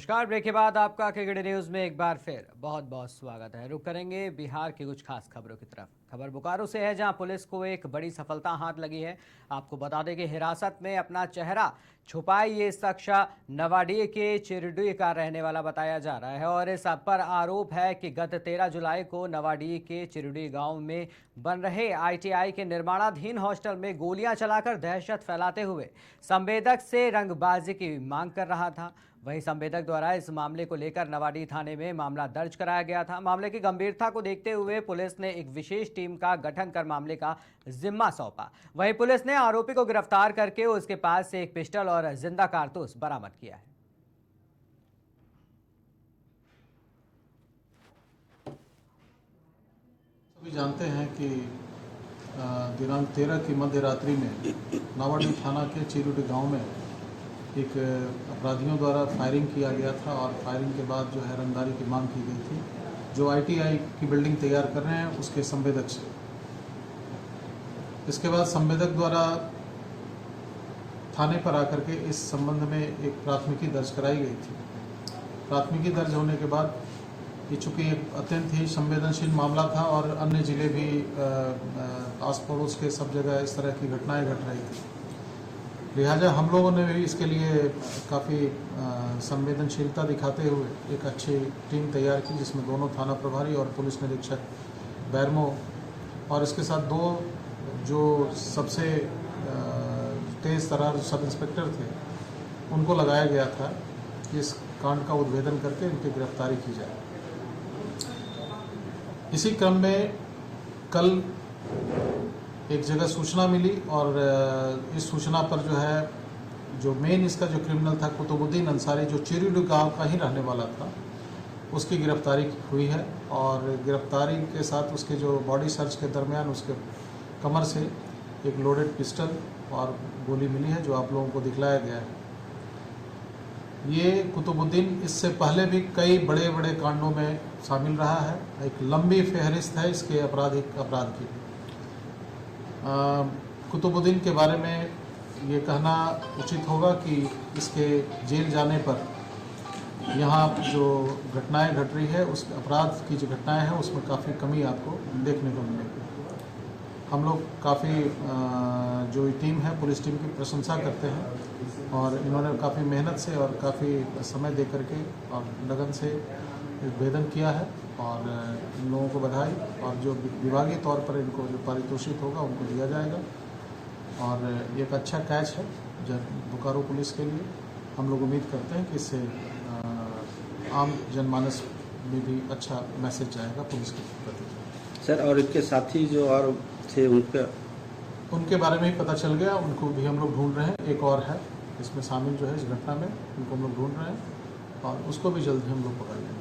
नमस्कार। ब्रेक के बाद आपका केकेडी न्यूज में एक बार फिर बहुत बहुत स्वागत है। रुक करेंगे बिहार की कुछ खास खबरों की तरफ। खबर बोकारो से है, जहां पुलिस को एक बड़ी सफलता हाथ लगी है। आपको बता दें कि हिरासत में अपना चेहरा छुपाए ये शख्स नवाडीह के चिरडुई का रहने वाला बताया जा रहा है और इस पर आरोप है कि गत 13 जुलाई को नवाडीह के चिरडुई गांव में बन रहे आईटीआई के निर्माणाधीन हॉस्टल में गोलियां चलाकर दहशत फैलाते हुए संवेदक से रंगबाजी की मांग कर रहा था। वहीं संवेदक द्वारा इस मामले को लेकर नवाडीह थाने में मामला दर्ज कराया गया था। मामले की गंभीरता को देखते हुए पुलिस ने एक विशेष टीम का गठन कर मामले का जिम्मा सौंपा। वहीं पुलिस ने आरोपी को गिरफ्तार करके उसके पास से एक पिस्टल और जिंदा कारतूस बरामद किया है। सभी जानते हैं कि दिनांक 13 की मध्य रात्रि में नवाडीह थाना के चिरडुई गांव में एक अपराधियों द्वारा फायरिंग किया गया था और फायरिंग के बाद जो है रंगदारी की मांग की गई थी, जो आईटीआई की बिल्डिंग तैयार कर रहे हैं उसके संवेदक से। इसके बाद संवेदक द्वारा थाने पर आकर के इस संबंध में एक प्राथमिकी दर्ज कराई गई थी। प्राथमिकी दर्ज होने के बाद ये चूँकि एक अत्यंत ही संवेदनशील मामला था और अन्य जिले भी आस पड़ोस के सब जगह इस तरह की घटनाएं घट रही थी, लिहाजा हम लोगों ने भी इसके लिए काफ़ी संवेदनशीलता दिखाते हुए एक अच्छी टीम तैयार की, जिसमें दोनों थाना प्रभारी और पुलिस निरीक्षक बैरमो और इसके साथ दो जो सबसे तेज़ तर्रार सब इंस्पेक्टर थे उनको लगाया गया था कि इस कांड का उद्भेदन करके इनकी गिरफ्तारी की जाए। इसी क्रम में कल एक जगह सूचना मिली और इस सूचना पर जो है जो मेन इसका जो क्रिमिनल था कुतुबुद्दीन अंसारी, जो चिरडुई गांव का ही रहने वाला था, उसकी गिरफ्तारी हुई है और गिरफ्तारी के साथ उसके जो बॉडी सर्च के दरमियान उसके कमर से एक लोडेड पिस्टल और गोली मिली है, जो आप लोगों को दिखलाया गया है। ये कुतुबुद्दीन इससे पहले भी कई बड़े बड़े कांडों में शामिल रहा है। एक लंबी फहरिस्त है इसके आपराधिक अपराध की। कुतुबुद्दीन के बारे में ये कहना उचित होगा कि इसके जेल जाने पर यहाँ जो घटनाएं घट रही है, उस अपराध की जो घटनाएं हैं उसमें काफ़ी कमी आपको देखने को मिलेगी। हम लोग काफ़ी जो टीम है पुलिस टीम की प्रशंसा करते हैं और इन्होंने काफ़ी मेहनत से और काफ़ी समय दे करके और लगन से वेदन किया है और इन लोगों को बधाई। और जो विभागीय तौर पर इनको जो पारितोषिक होगा उनको दिया जाएगा और ये एक अच्छा कैच है बोकारो पुलिस के लिए। हम लोग उम्मीद करते हैं कि इससे आम जनमानस में भी अच्छा मैसेज जाएगा पुलिस के प्रति। सर, और इसके साथी जो और थे उनके बारे में ही पता चल गया, उनको भी हम लोग ढूंढ रहे हैं। एक और है इसमें शामिल जो है इस घटना में, उनको हम लोग ढूंढ रहे हैं और उसको भी जल्द ही हम लोग पकड़ लेंगे।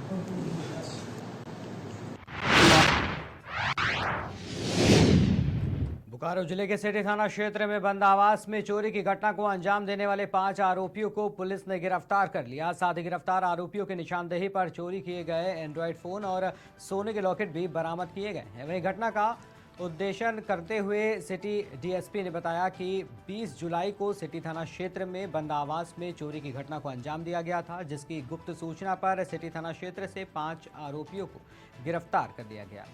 बोकारो जिले के सिटी थाना क्षेत्र में बंद आवास में चोरी की घटना को अंजाम देने वाले 5 आरोपियों को पुलिस ने गिरफ्तार कर लिया। साथ ही गिरफ्तार आरोपियों की निशानदेही पर चोरी किए गए एंड्रॉयड फोन और सोने के लॉकेट भी बरामद किए गए हैं। वहीं घटना का उद्देश्य करते हुए सिटी डीएसपी ने बताया कि 20 जुलाई को सिटी थाना क्षेत्र में बंद आवास में चोरी की घटना को अंजाम दिया गया था, जिसकी गुप्त सूचना पर सिटी थाना क्षेत्र से 5 आरोपियों को गिरफ्तार कर दिया गया।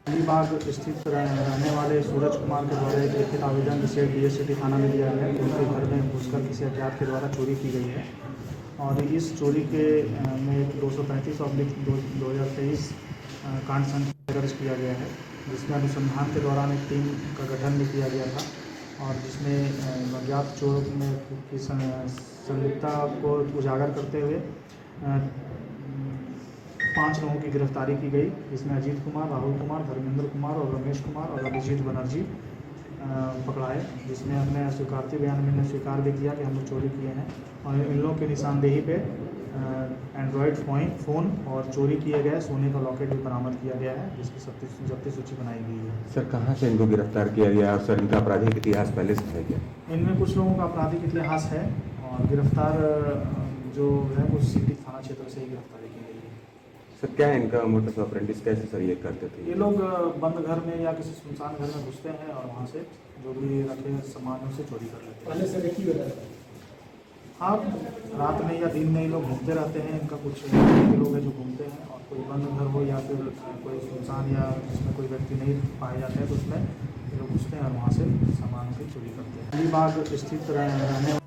अलीबाग स्थित रहने वाले सूरज कुमार के द्वारा एक लिखित आवेदन जिसे डीएस सिटी थाना में दिया गया है कि उनके घर में घुसकर किसी अज्ञात के द्वारा चोरी की गई है और इस चोरी के में 235/2023 कांड संख्या दर्ज किया गया है, जिसमें अनुसंधान के दौरान एक टीम का गठन भी किया गया था और जिसमें अज्ञात चोर की संलिप्तता को उजागर करते हुए 5 लोगों की गिरफ्तारी की गई, जिसमें अजीत कुमार, राहुल कुमार, धर्मेंद्र कुमार और रमेश कुमार और अभिजीत बनर्जी पकड़ाए, जिसमें अपने स्वीकारती बयान में स्वीकार भी किया कि हम लोग चोरी किए हैं और इन लोगों की निशानदेही पे एंड्रॉयड फ़ोन और चोरी किए गए सोने का लॉकेट भी बरामद किया गया है, जिसकी जब्ती सूची बनाई गई है। सर, कहाँ से इनको गिरफ्तार किया गया और सर इनका आपराधिक इतिहास पहले से है क्या? इनमें कुछ लोगों का आपराधिक इतिहास है और गिरफ्तार जो है वो सिटी थाना क्षेत्र से ही गिरफ्तारी की गई है। सर, क्या इनका मोटस ऑपरेंडिस कैसे सर ये करते थे? ये लोग बंद घर में या किसी सुनसान घर में घुसते हैं और वहाँ से जो भी रखे सामानों से चोरी कर लेते हैं। पहले से देखी हाँ, रात में या दिन में ही लोग घूमते रहते हैं। इनका कुछ लोग हैं जो घूमते हैं, और कोई बंद घर हो या फिर कोई सुनसान या जिसमें कोई व्यक्ति नहीं पाए जाते हैं तो उसमें ये लोग घुसते हैं और वहाँ से सामान की चोरी करते हैं। अलीबाग स्थित रहने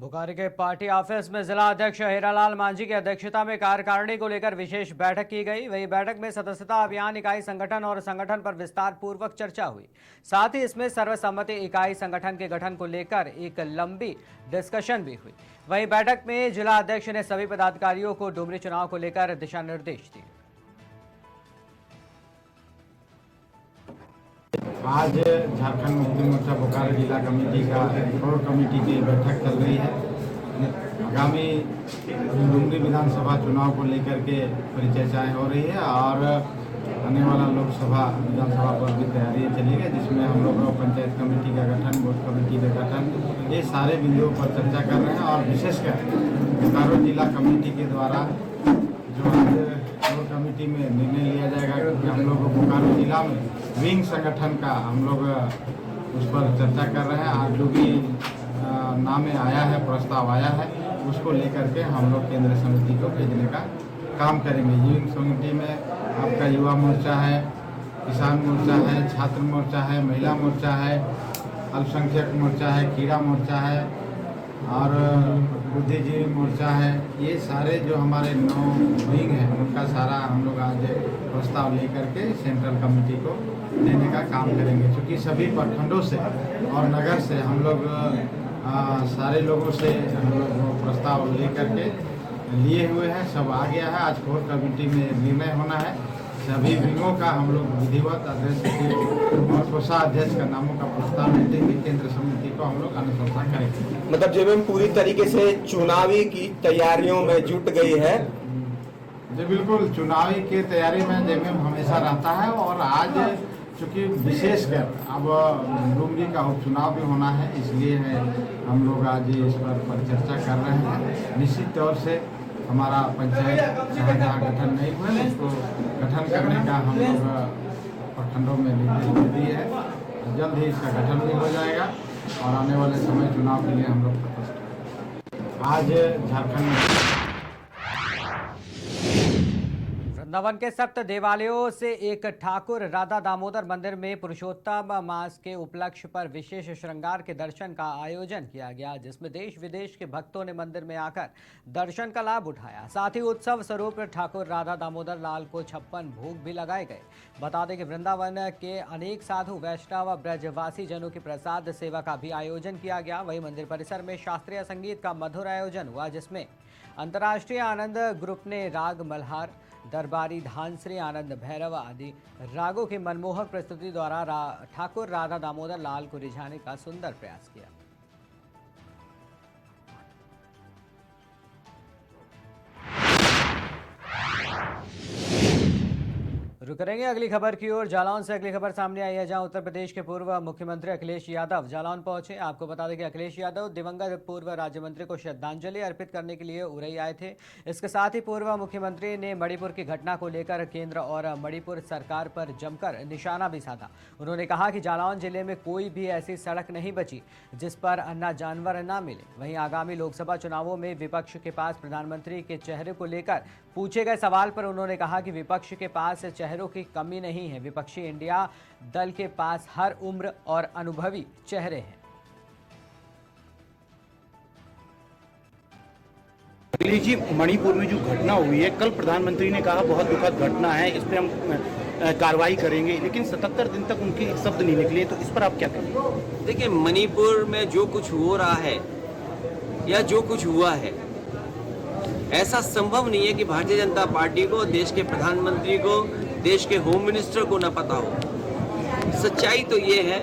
बोकारो के पार्टी ऑफिस में जिला अध्यक्ष हीरालाल मांझी की अध्यक्षता में कार्यकारिणी को लेकर विशेष बैठक की गई। वही बैठक में सदस्यता अभियान इकाई संगठन और संगठन पर विस्तार पूर्वक चर्चा हुई। साथ ही इसमें सर्वसम्मति इकाई संगठन के गठन को लेकर एक लंबी डिस्कशन भी हुई। वही बैठक में जिला अध्यक्ष ने सभी पदाधिकारियों को डुमरी चुनाव को लेकर दिशा निर्देश दिए। आज झारखंड मुक्ति मोर्चा बोकारो जिला कमेटी का कोर कमेटी की बैठक चल रही है। आगामी डुमरी विधानसभा चुनाव को लेकर के परिचर्चाएं हो रही है और आने वाला लोकसभा विधानसभा पर भी तैयारी चली है, जिसमें हम लोग पंचायत कमेटी का गठन, बूथ कमेटी का गठन, ये सारे बिंदुओं पर चर्चा कर रहे हैं। और विशेषकर बोकारो जिला कमेटी के द्वारा जो कोर कमेटी में निर्णय लिया जाएगा कि हम लोग बोकारो जिला में विंग संगठन का हम लोग उस पर चर्चा कर रहे हैं। आज जो भी नाम आया है, प्रस्ताव आया है, उसको लेकर के हम लोग केंद्र समिति को भेजने का काम करेंगे। विंग समिति में आपका युवा मोर्चा है, किसान मोर्चा है, छात्र मोर्चा है, महिला मोर्चा है, अल्पसंख्यक मोर्चा है, कीड़ा मोर्चा है और बुद्धिजीवी मोर्चा है। ये सारे जो हमारे 9 विंग हैं, उनका सारा हम लोग आज प्रस्ताव लेकर के सेंट्रल कमेटी को देने का काम करेंगे। क्योंकि सभी प्रखंडों से और नगर से हम लोग सारे लोगों से हम लोग प्रस्ताव लेकर के लिए हुए हैं, सब आ गया है। आज कोर कमेटी में निर्णय होना है। सभी विंगों का हम लोग विधिवत अध्यक्ष और कोषाध्यक्ष का नामों का प्रस्ताव देंगे। केंद्र समिति को हम लोग अनुशंसा करेंगे। मतलब जेएमएम पूरी तरीके से चुनावी की तैयारियों में जुट गई है। जी बिल्कुल, चुनावी की तैयारी में जेएमएम हमेशा रहता है। और आज चूँकि विशेषकर अब डुमरी का उपचुनाव भी होना है, इसलिए हम लोग आज इस पर चर्चा कर रहे हैं। निश्चित तौर से हमारा पंचायत जहाँ गठन नहीं हुआ है, उसको गठन करने का हम लोग प्रखंडों में निर्देश दे दिए है। जल्द ही इसका गठन भी हो जाएगा और आने वाले समय चुनाव के लिए हम लोग प्रस्तुत। आज झारखंड में वृंदावन के सप्त देवालयों से एक ठाकुर राधा दामोदर मंदिर में पुरुषोत्तम मास के उपलक्ष्य पर विशेष श्रृंगार के दर्शन का आयोजन किया गया, जिसमें देश विदेश के भक्तों ने मंदिर में आकर दर्शन का लाभ उठाया। साथ ही उत्सव स्वरूप ठाकुर राधा दामोदर लाल को 56 भोग भी लगाए गए। बता दें कि वृंदावन के अनेक साधु वैष्णव ब्रजवासी जनों की प्रसाद सेवा का भी आयोजन किया गया। वहीं मंदिर परिसर में शास्त्रीय संगीत का मधुर आयोजन हुआ, जिसमें अंतर्राष्ट्रीय आनंद ग्रुप ने राग मल्हार, दरबारी, धानश्री, आनंद भैरव आदि रागों की मनमोहक प्रस्तुति द्वारा ठाकुर राधा दामोदर लाल को रिझाने का सुंदर प्रयास किया। रुक करेंगे अगली खबर की ओर। जालौन से अगली खबर सामने आई है, जहां उत्तर प्रदेश के पूर्व मुख्यमंत्री अखिलेश यादव जालौन पहुंचे। आपको बता दें कि अखिलेश यादव दिवंगत पूर्व राज्य मंत्री को श्रद्धांजलि अर्पित करने के लिए उरई आए थे। इसके साथ ही पूर्व मुख्यमंत्री ने मणिपुर की घटना को लेकर केंद्र और मणिपुर सरकार पर जमकर निशाना भी साधा। उन्होंने कहा कि जालौन जिले में कोई भी ऐसी सड़क नहीं बची जिस पर अन्ना जानवर न मिले। वहीं आगामी लोकसभा चुनावों में विपक्ष के पास प्रधानमंत्री के चेहरे को लेकर पूछे गए सवाल पर उन्होंने कहा कि विपक्ष के पास चेहरों की कमी नहीं है। विपक्षी इंडिया दल के पास हर उम्र और अनुभवी चेहरे हैं। अखिलेश जी, मणिपुर में जो घटना हुई है, कल प्रधानमंत्री ने कहा बहुत दुखद घटना है, इस पर हम कार्रवाई करेंगे, लेकिन 77 दिन तक उनके एक शब्द नहीं निकले। तो इस पर आप क्या कहेंगे? देखिए, मणिपुर में जो कुछ हो रहा है या जो कुछ हुआ है, ऐसा संभव नहीं है कि भारतीय जनता पार्टी को, देश के प्रधानमंत्री को, देश के होम मिनिस्टर को न पता हो। सच्चाई तो ये है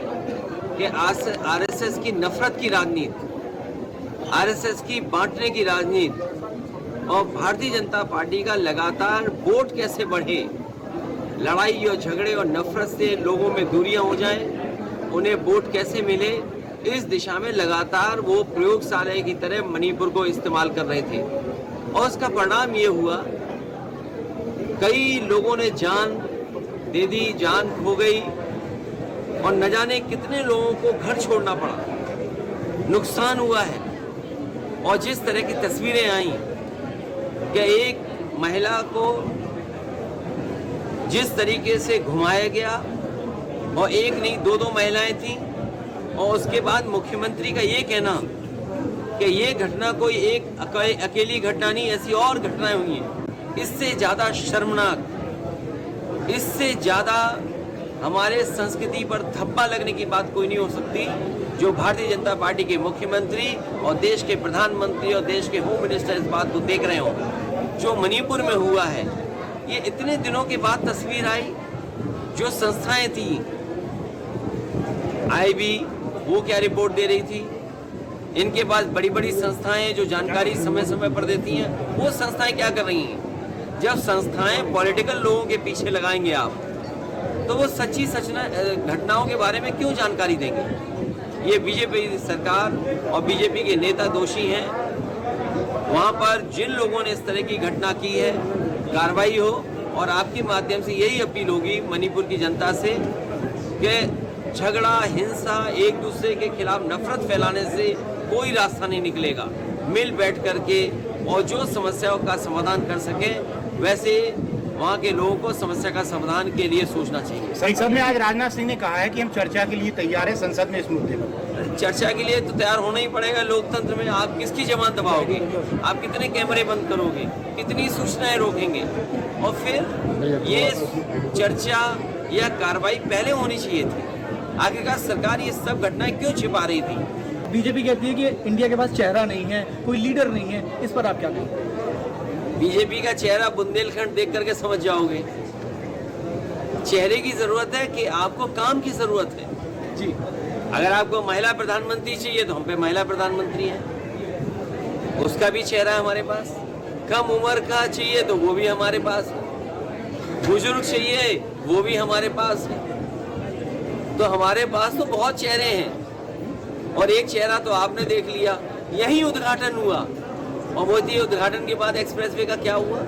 कि आरएसएस की नफरत की राजनीति, आरएसएस की बांटने की राजनीति और भारतीय जनता पार्टी का लगातार वोट कैसे बढ़े, लड़ाई और झगड़े और नफरत से लोगों में दूरियां हो जाएं, उन्हें वोट कैसे मिले, इस दिशा में लगातार वो प्रयोगशाला की तरह मणिपुर को इस्तेमाल कर रहे थे। और उसका परिणाम ये हुआ, कई लोगों ने जान दे दी, जान खो गई, और न जाने कितने लोगों को घर छोड़ना पड़ा, नुकसान हुआ है। और जिस तरह की तस्वीरें आई कि एक महिला को जिस तरीके से घुमाया गया, और एक नहीं दो महिलाएं थीं, और उसके बाद मुख्यमंत्री का ये कहना कि ये घटना कोई एक अकेली घटना नहीं, ऐसी और घटनाएं हुई हैं। इससे ज़्यादा शर्मनाक, इससे ज़्यादा हमारे संस्कृति पर धब्बा लगने की बात कोई नहीं हो सकती, जो भारतीय जनता पार्टी के मुख्यमंत्री और देश के प्रधानमंत्री और देश के होम मिनिस्टर इस बात को देख रहे हो। जो मणिपुर में हुआ है, ये इतने दिनों के बाद तस्वीर आई। जो संस्थाएं थी, आईबी, वो क्या रिपोर्ट दे रही थी, इनके पास बड़ी बड़ी संस्थाएं जो जानकारी समय समय पर देती हैं, वो संस्थाएं क्या कर रही हैं? जब संस्थाएं पॉलिटिकल लोगों के पीछे लगाएंगे आप, तो वो सच्ची घटनाओं के बारे में क्यों जानकारी देंगे? ये बीजेपी सरकार और बीजेपी के नेता दोषी हैं। वहाँ पर जिन लोगों ने इस तरह की घटना की है, कार्रवाई हो। और आपके माध्यम से यही अपील होगी मणिपुर की जनता से कि झगड़ा, हिंसा, एक दूसरे के खिलाफ नफरत फैलाने से कोई रास्ता नहीं निकलेगा। मिल बैठ करके और जो समस्याओं का समाधान कर सके, वैसे वहाँ के लोगों को समस्या का समाधान के लिए सोचना चाहिए। संसद में आज राजनाथ सिंह ने कहा है कि हम चर्चा के लिए तैयार हैं संसद में इस मुद्दे पर। चर्चा के लिए तो तैयार होना ही पड़ेगा। लोकतंत्र में आप किसकी जबान दबाओगे? आप कितने कैमरे बंद करोगे? कितनी सूचनाएं रोकेंगे? और फिर ये चर्चा या कार्रवाई पहले होनी चाहिए थी। आखिरकार सरकार ये सब घटनाएं क्यों छिपा रही थी? बीजेपी कहती है कि इंडिया के पास चेहरा नहीं है, कोई लीडर नहीं है, इस पर आप क्या कहेंगे? बीजेपी का चेहरा बुंदेलखंड देख करके समझ जाओगे। चेहरे की जरूरत है कि आपको काम की जरूरत है जी। अगर आपको महिला प्रधानमंत्री चाहिए तो हम पे महिला प्रधानमंत्री है, उसका भी चेहरा है हमारे पास। कम उम्र का चाहिए तो वो भी हमारे पास है। बुजुर्ग चाहिए वो भी हमारे पास है। तो हमारे पास तो बहुत चेहरे हैं। और एक चेहरा तो आपने देख लिया, यही उद्घाटन हुआ। और मोदी उद्घाटन के बाद एक्सप्रेसवे का क्या हुआ?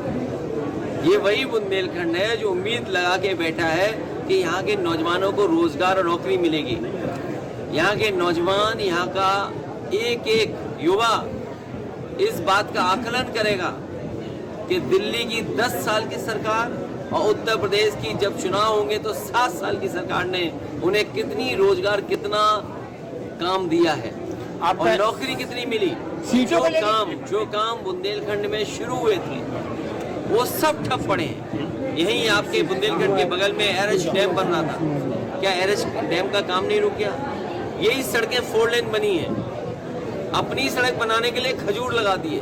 ये वही बुंदेलखंड है जो उम्मीद लगा के बैठा है कि यहाँ के नौजवानों को रोजगार और नौकरी मिलेगी। यहाँ के नौजवान, यहाँ का एक एक युवा इस बात का आकलन करेगा कि दिल्ली की 10 साल की सरकार और उत्तर प्रदेश की जब चुनाव होंगे तो 7 साल की सरकार ने उन्हें कितनी रोजगार, कितना काम दिया है और नौकरी कितनी मिली। जो काम बुंदेलखंड में शुरू हुए थे वो सब ठप पड़े हैं। यहीं आपके बुंदेलखंड के बगल में एरएच डैम बन रहा था, क्या एरएच डैम का काम नहीं रुक गया? यही सड़कें 4 लेन बनी हैं। अपनी सड़क बनाने के लिए खजूर लगा दिए,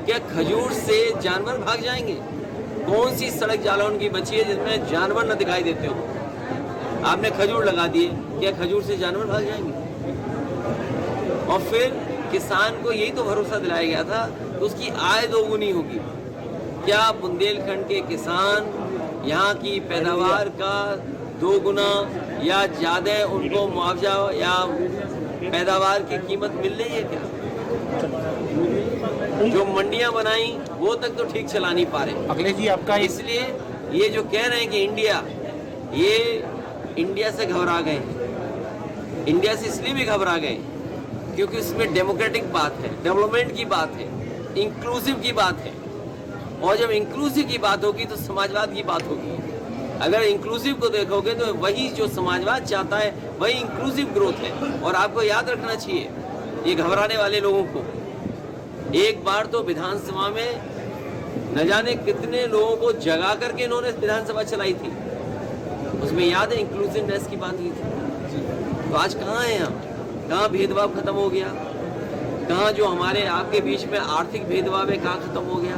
क्या खजूर से जानवर भाग जाएंगे? कौन सी सड़क जालौन की बची है जिसमें जानवर न दिखाई देते हो? आपने खजूर लगा दिए, क्या खजूर से जानवर भाग जाएंगे? और फिर किसान को यही तो भरोसा दिलाया गया था कि उसकी आय दोगुनी होगी। क्या बुंदेलखंड के किसान यहाँ की पैदावार का 2 गुना या ज़्यादा उनको मुआवजा या पैदावार की कीमत मिल रही है क्या? जो मंडियां बनाई वो तक तो ठीक चला नहीं पा रहे। अखिलेश जी आपका इसलिए ये जो कह रहे हैं कि इंडिया से घबरा गए, इंडिया से इसलिए भी घबरा गए क्योंकि इसमें डेमोक्रेटिक बात है, डेवलपमेंट की बात है, इंक्लूसिव की बात है। और जब इंक्लूसिव की बात होगी तो समाजवाद की बात होगी। अगर इंक्लूसिव को देखोगे तो वही जो समाजवाद चाहता है वही इंक्लूसिव ग्रोथ है। और आपको याद रखना चाहिए ये घबराने वाले लोगों को, एक बार तो विधानसभा में न जाने कितने लोगों को जगा करके इन्होंने विधानसभा चलाई थी, उसमें याद है इंक्लूसिवनेस की बात की थी। तो आज कहाँ हैं हम? कहाँ भेदभाव खत्म हो गया? कहाँ जो हमारे आपके बीच में आर्थिक भेदभाव है कहाँ खत्म हो गया?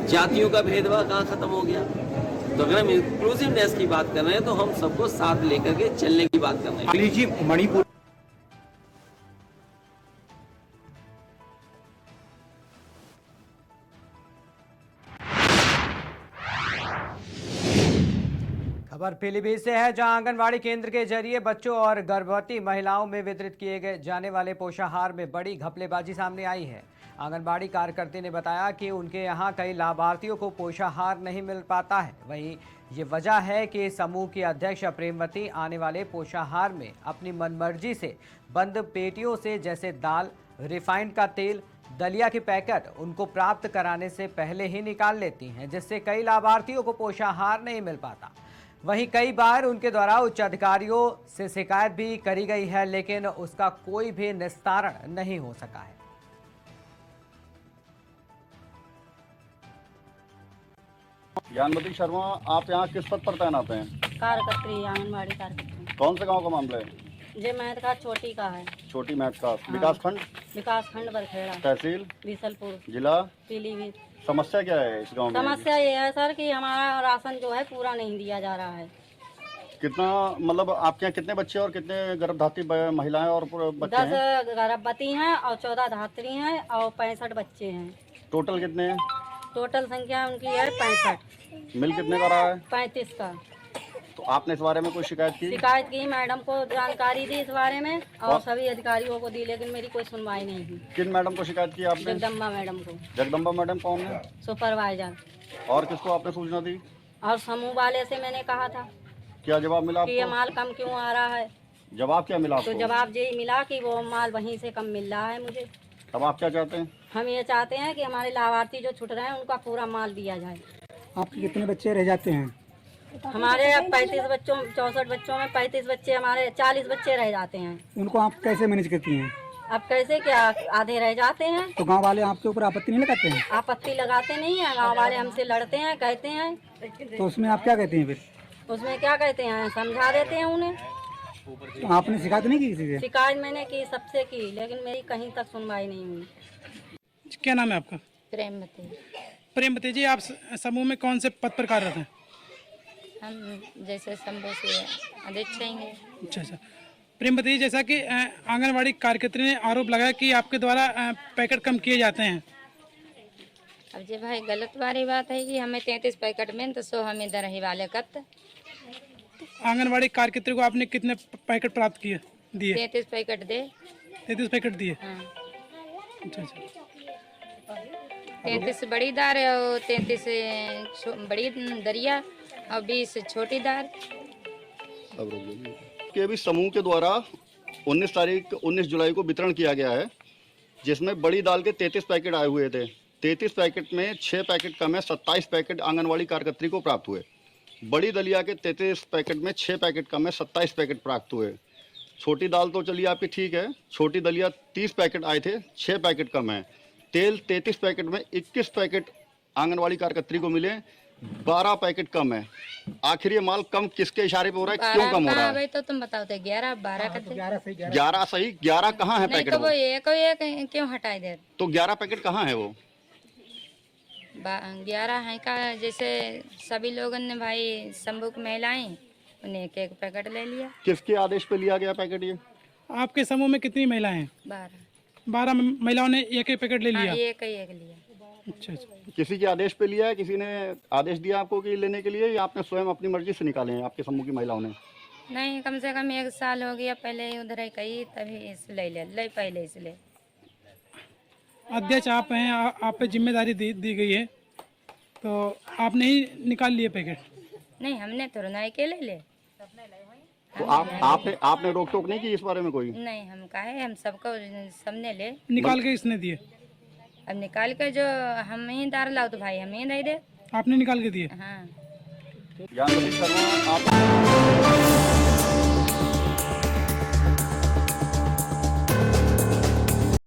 जातियों का भेदभाव कहाँ खत्म हो गया? तो अगर हम इंक्लूसिवनेस की बात कर रहे हैं तो हम सबको साथ लेकर के चलने की बात कर रहे हैं। अखिलेश जी, मणिपुर खबर पीलीभीत से है, जहां आंगनवाड़ी केंद्र के जरिए बच्चों और गर्भवती महिलाओं में वितरित किए जाने वाले पोषाहार में बड़ी घपलेबाजी सामने आई है। आंगनबाड़ी कार्यकर्ती ने बताया कि उनके यहाँ कई लाभार्थियों को पोषाहार नहीं मिल पाता है। वहीं ये वजह है कि समूह की अध्यक्ष प्रेमवती आने वाले पोषाहार में अपनी मनमर्जी से बंद पेटियों से जैसे दाल, रिफाइंड का तेल, दलिया के पैकेट उनको प्राप्त कराने से पहले ही निकाल लेती हैं, जिससे कई लाभार्थियों को पोषाहार नहीं मिल पाता। वहीं कई बार उनके द्वारा उच्च अधिकारियों से शिकायत भी करी गई है, लेकिन उसका कोई भी निस्तारण नहीं हो सका है। ज्ञानमती शर्मा, आप यहाँ किस पद पर तैनात हैं? कार्यकर्त्री, आंगनबाड़ी कार्यकर्त्री। कौन से गांव का मामला है? जे महत का छोटी का है। छोटी महत का। विकासखंड? विकासखंड बरखेड़ा। तहसील? बीसलपुर। जिला? पीलीभीत। समस्या क्या है इस गांव में? समस्या ये है सर कि हमारा राशन जो है पूरा नहीं दिया जा रहा है। कितना, मतलब आपके यहाँ कितने बच्चे और कितने गर्भधाती महिलाएं और बच्चे हैं? 10 गर्भवती हैं और 14 धात्री हैं और 65 बच्चे हैं। टोटल कितने हैं? टोटल संख्या उनकी है 65। मिल कितने का रहा है? 35 का। तो आपने इस बारे में कोई शिकायत की? शिकायत की, मैडम को जानकारी दी इस बारे में और सभी अधिकारियों को दी, लेकिन मेरी कोई सुनवाई नहीं हुई। किन मैडम को शिकायत की आपने? जगदम्बा मैडम को। जगदम्बा मैडम कौन है? सुपरवाइजर। और किसको आपने सूचना दी? और समूह वाले से मैंने कहा था। क्या जवाब मिला कि ये आपको? माल कम क्यों आ रहा है? जवाब क्या मिला तो आपको? जवाब यही मिला कि वो माल वहीं से कम मिल रहा है मुझे। अब आप क्या चाहते हैं? हम ये चाहते हैं कि हमारे लाभार्थी जो छूट रहे हैं उनका पूरा माल दिया जाए। आपके कितने बच्चे रह जाते हैं? हमारे 35 बच्चों 64 बच्चों में 35 बच्चे, हमारे 40 बच्चे रह जाते हैं। उनको आप कैसे मैनेज करती हैं? अब कैसे, क्या आधे रह जाते हैं? तो गांव वाले आपके ऊपर आपत्ति नहीं लगाते हैं? आपत्ति लगाते नहीं है, गाँव वाले हमसे लड़ते हैं, कहते हैं। तो उसमें आप क्या कहते हैं फिर? उसमें क्या कहते हैं, समझा देते हैं उन्हें। तो आपने शिकायत नहीं की किसी से? शिकायत मैंने की, सबसे की, लेकिन मेरी कहीं तक सुनवाई नहीं हुई। क्या नाम है आपका? प्रेमवती। प्रेमवती जी, आप समूह में कौन से पद पर कार्यरत हैं? हम जैसे संभव से अध्यक्ष रहेंगे। अच्छा अच्छा। प्रेमवती जी, जैसा कि आंगनवाड़ी कार्यकर्त्री ने आरोप लगाया कि आपके द्वारा पैकेट कम किए जाते हैं। अब जे भाई गलत वाली बात है कि हमें 33 पैकेट में तो सो हमें दरही वाले कत। आंगनवाड़ी कार्यकर्त्री को आपने कितने पैकेट प्राप्त किए दिए? 33 पैकेट दे। 33 पैकेट दिए? हाँ। अच्छा अच्छा। 33 बड़ी दार और 33 बड़ी दरिया और 20 छोटी दार। कि अभी समूह के द्वारा 19 जुलाई को वितरण किया गया है, जिसमें बड़ी दाल के 33 पैकेट आए हुए थे। 33 पैकेट में 6 पैकेट कम है, 27 पैकेट आंगनवाड़ी कार्यकर्त्री को प्राप्त हुए। बड़ी दलिया के 33 पैकेट में 6 पैकेट कम है, 27 पैकेट प्राप्त हुए। छोटी दाल तो चलिए आपकी ठीक है, छोटी दलिया 30 पैकेट आए थे, 6 पैकेट कम है। तेल 33 पैकेट में 21 पैकेट आंगनवाड़ी कार्यकर्त्री को मिले, 12 पैकेट कम है। आखिर ये माल कम किसके इशारे पे हो रहा है, क्यों कम हो रहा है? तो तुम बताओ, 11 12 का 11 सही, 11 कहाँ है पैकेट? तो वो एक क्यों हटाई दे? तो 11 पैकेट कहाँ है वो? 11 है का, जैसे सभी लोगों ने भाई संभुक महिलाएं उन्हें एक पैकेट ले लिया। किसके आदेश पे लिया गया पैकेट ये? आपके समूह में कितनी महिलाएं हैं? 12 महिलाओं ने एक पैकेट ले लिया? एक लिया। अच्छा अच्छा। किसी के आदेश पे लिया है? किसी ने आदेश दिया आपको कि लेने के लिए, या आपने स्वयं अपनी मर्जी से निकाले हैं आपके समूह की महिलाओं ने? नहीं, कम से कम 1 साल हो गया, पहले उधर ही कही, तभी इस ले पहले इसलिए। अध्यक्ष आप हैं, आप पे जिम्मेदारी दी गई है, तो आपने ही निकाल लिए पैकेट? नहीं, हमने तो ना अकेले ले। तो आपने रोक टोक नहीं की इस बारे में कोई? नहीं, हम कहे हम सबको सबने ले निकाल के इसने दिए? अब निकाल के जो हम ही दार लाओ तो भाई हम ही नहीं दे। आपने निकाल के दिए? हाँ। ज्ञानमती शर्मा, आप